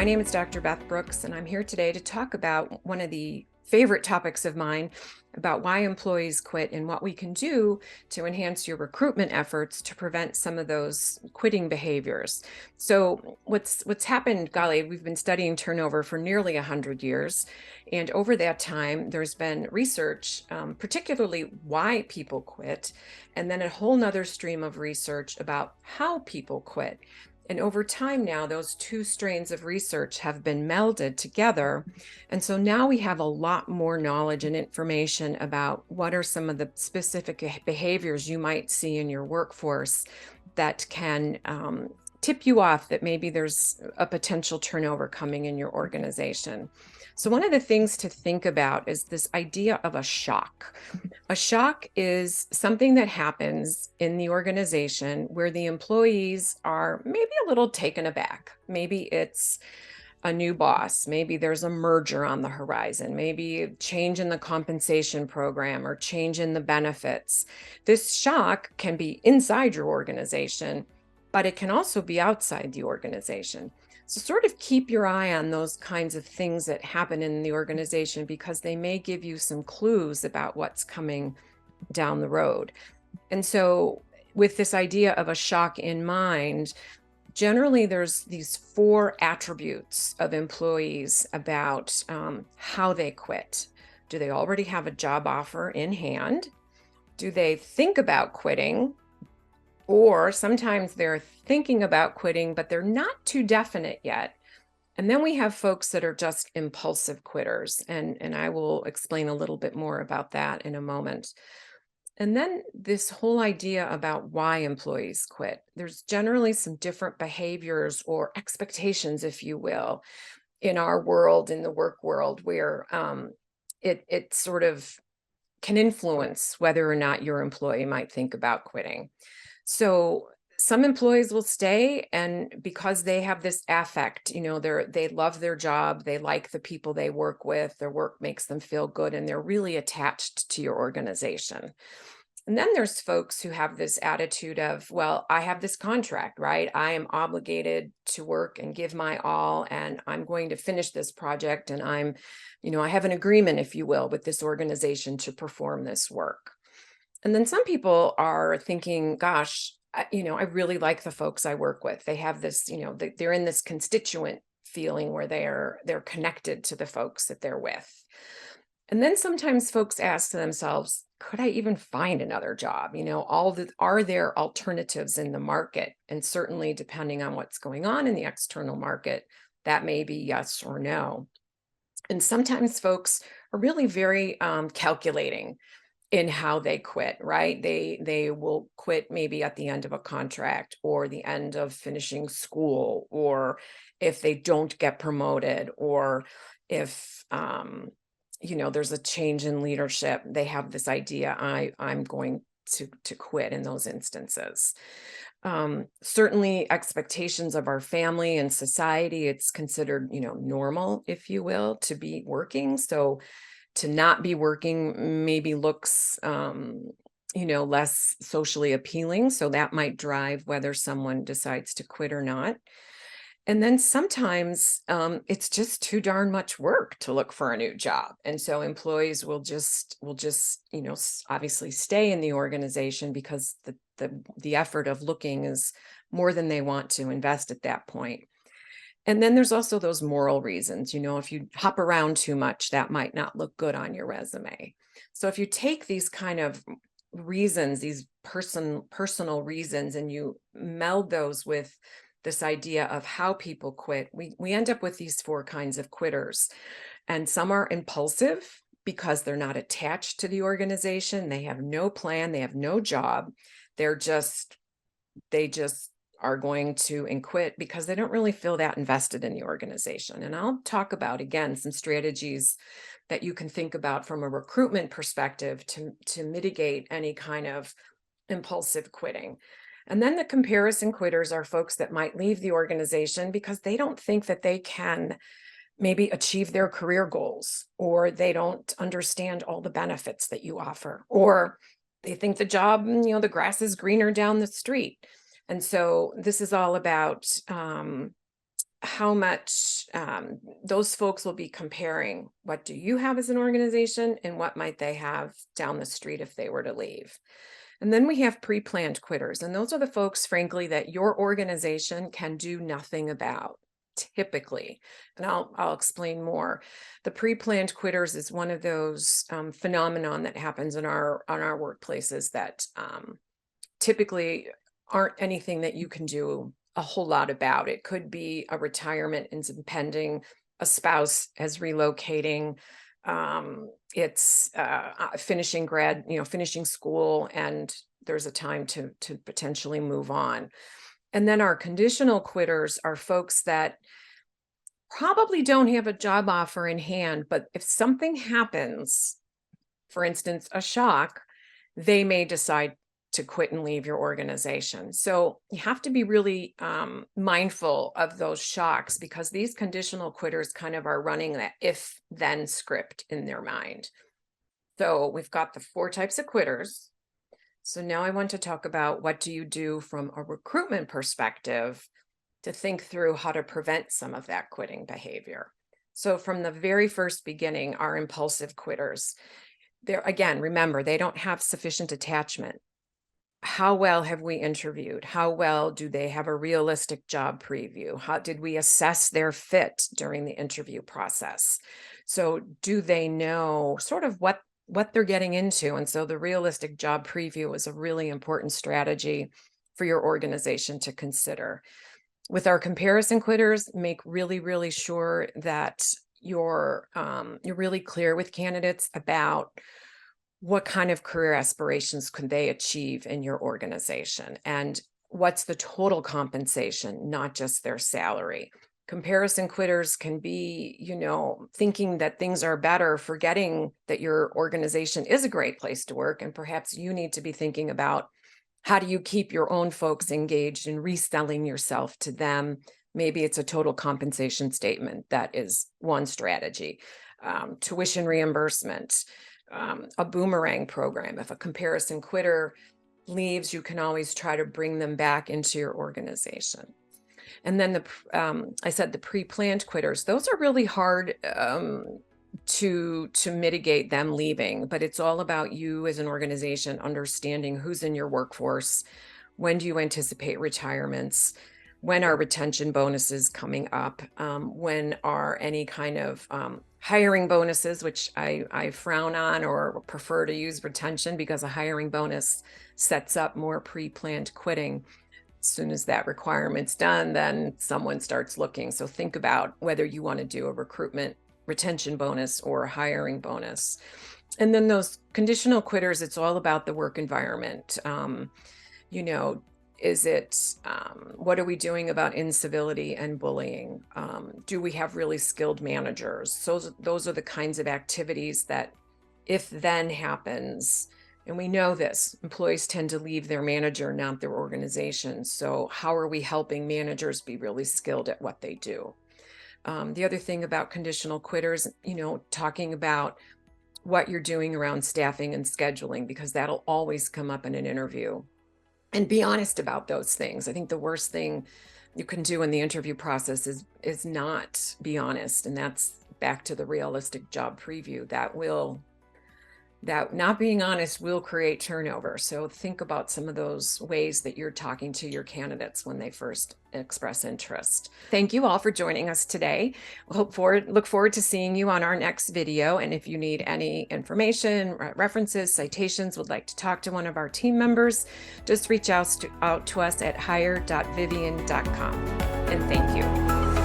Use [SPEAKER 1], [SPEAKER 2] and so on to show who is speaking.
[SPEAKER 1] name is Dr. Beth Brooks, and I'm here today to talk about one of the favorite topics of mine about why employees quit and what we can do to enhance your recruitment efforts to prevent some of those quitting behaviors. So what's happened, golly, we've been studying turnover for nearly 100 years, and over that time, there's been research, particularly why people quit, and then a whole nother stream of research about how people quit. And over time now, those two strains of research have been melded together. And so now we have a lot more knowledge and information about what are some of the specific behaviors you might see in your workforce that can tip you off that maybe there's a potential turnover coming in your organization. So, one of the things to think about is this idea of a shock. A shock is something that happens in the organization where the employees are maybe a little taken aback. Maybe it's a new boss. Maybe there's a merger on the horizon. Maybe a change in the compensation program or change in the benefits. This shock can be inside your organization, but it can also be outside the organization. So, sort of keep your eye on those kinds of things that happen in the organization because they may give you some clues about what's coming down the road. And so, with this idea of a shock in mind, generally there's these four attributes of employees about how they quit. Do they already have a job offer in hand? Do they think about quitting? Or sometimes they're thinking about quitting, but they're not too definite yet. And then we have folks that are just impulsive quitters. And I will explain a little bit more about that in a moment. And then this whole idea about why employees quit. There's generally some different behaviors or expectations, if you will, in our world, in the work world, where it sort of can influence whether or not your employee might think about quitting. So some employees will stay, and because they have this affect, they love their job, they like the people they work with, their work makes them feel good, and they're really attached to your organization. And then there's folks who have this attitude of, well, I have this contract, right? I am obligated to work and give my all, and I'm going to finish this project. And I have an agreement, if you will, with this organization to perform this work. And then some people are thinking, gosh, I really like the folks I work with. They have this, they're in this constituent feeling where they're connected to the folks that they're with. And then sometimes folks ask themselves, could I even find another job? Are there alternatives in the market? And certainly depending on what's going on in the external market, that may be yes or no. And sometimes folks are really very calculating in how they quit, right? They will quit maybe at the end of a contract or the end of finishing school, or if they don't get promoted, or if there's a change in leadership. They have this idea, I'm going to quit in those instances. Certainly expectations of our family and society, it's considered, normal, if you will, to be working. So to not be working maybe looks less socially appealing, so that might drive whether someone decides to quit or not. And then sometimes it's just too darn much work to look for a new job, and so employees will just obviously stay in the organization because the effort of looking is more than they want to invest at that point. And then there's also those moral reasons. If you hop around too much, that might not look good on your resume. So if you take these kind of reasons, these personal reasons, and you meld those with this idea of how people quit, we end up with these four kinds of quitters. And some are impulsive because they're not attached to the organization. They have no plan, they have no job. They just are going to and quit because they don't really feel that invested in the organization. And I'll talk about, again, some strategies that you can think about from a recruitment perspective to mitigate any kind of impulsive quitting. And then the comparison quitters are folks that might leave the organization because they don't think that they can maybe achieve their career goals, or they don't understand all the benefits that you offer, or they think the job, the grass is greener down the street. And so this is all about how much those folks will be comparing what do you have as an organization and what might they have down the street if they were to leave. And then we have pre-planned quitters, and those are the folks, frankly, that your organization can do nothing about, typically. And I'll explain more. The pre-planned quitters is one of those phenomenon that happens in our workplaces that typically aren't anything that you can do a whole lot about. It could be a retirement is impending, a spouse is relocating, it's finishing school, and there's a time to potentially move on. And then our conditional quitters are folks that probably don't have a job offer in hand, but if something happens, for instance, a shock, they may decide to quit and leave your organization. So you have to be really mindful of those shocks, because these conditional quitters kind of are running that if then script in their mind. So we've got the 4 types of quitters. So now I want to talk about what do you do from a recruitment perspective to think through how to prevent some of that quitting behavior. So from the very first beginning, our impulsive quitters, they're, again, remember, they don't have sufficient attachment. How well have we interviewed? How well do they have a realistic job preview? How did we assess their fit during the interview process? So do they know sort of what they're getting into? And so the realistic job preview is a really important strategy for your organization to consider. With our comparison quitters, make really, really sure that you're really clear with candidates about what kind of career aspirations can they achieve in your organization, and what's the total compensation, not just their salary. Comparison quitters can be, thinking that things are better, forgetting that your organization is a great place to work, and perhaps you need to be thinking about how do you keep your own folks engaged in reselling yourself to them. Maybe it's a total compensation statement. That is one strategy. Tuition reimbursement, a boomerang program. If a comparison quitter leaves, you can always try to bring them back into your organization. And then I said the pre-planned quitters, those are really hard to mitigate them leaving, but it's all about you as an organization understanding who's in your workforce, when do you anticipate retirements, when are retention bonuses coming up, when are any kind of hiring bonuses, which I frown on or prefer to use retention, because a hiring bonus sets up more pre-planned quitting. As soon as that requirement's done, then someone starts looking. So think about whether you want to do a recruitment retention bonus or a hiring bonus. And then those conditional quitters, it's all about the work environment. Is it, what are we doing about incivility and bullying? Do we have really skilled managers? So those are the kinds of activities that if then happens, and we know this, employees tend to leave their manager, not their organization. So how are we helping managers be really skilled at what they do? The other thing about conditional quitters, talking about what you're doing around staffing and scheduling, because that'll always come up in an interview. And be honest about those things. I think the worst thing you can do in the interview process is not be honest. And that's back to the realistic job preview. That not being honest will create turnover. So think about some of those ways that you're talking to your candidates when they first express interest. Thank you all for joining us today. Look forward to seeing you on our next video. And if you need any information, references, citations, would like to talk to one of our team members, just reach out to us at hire.vivian.com. And thank you.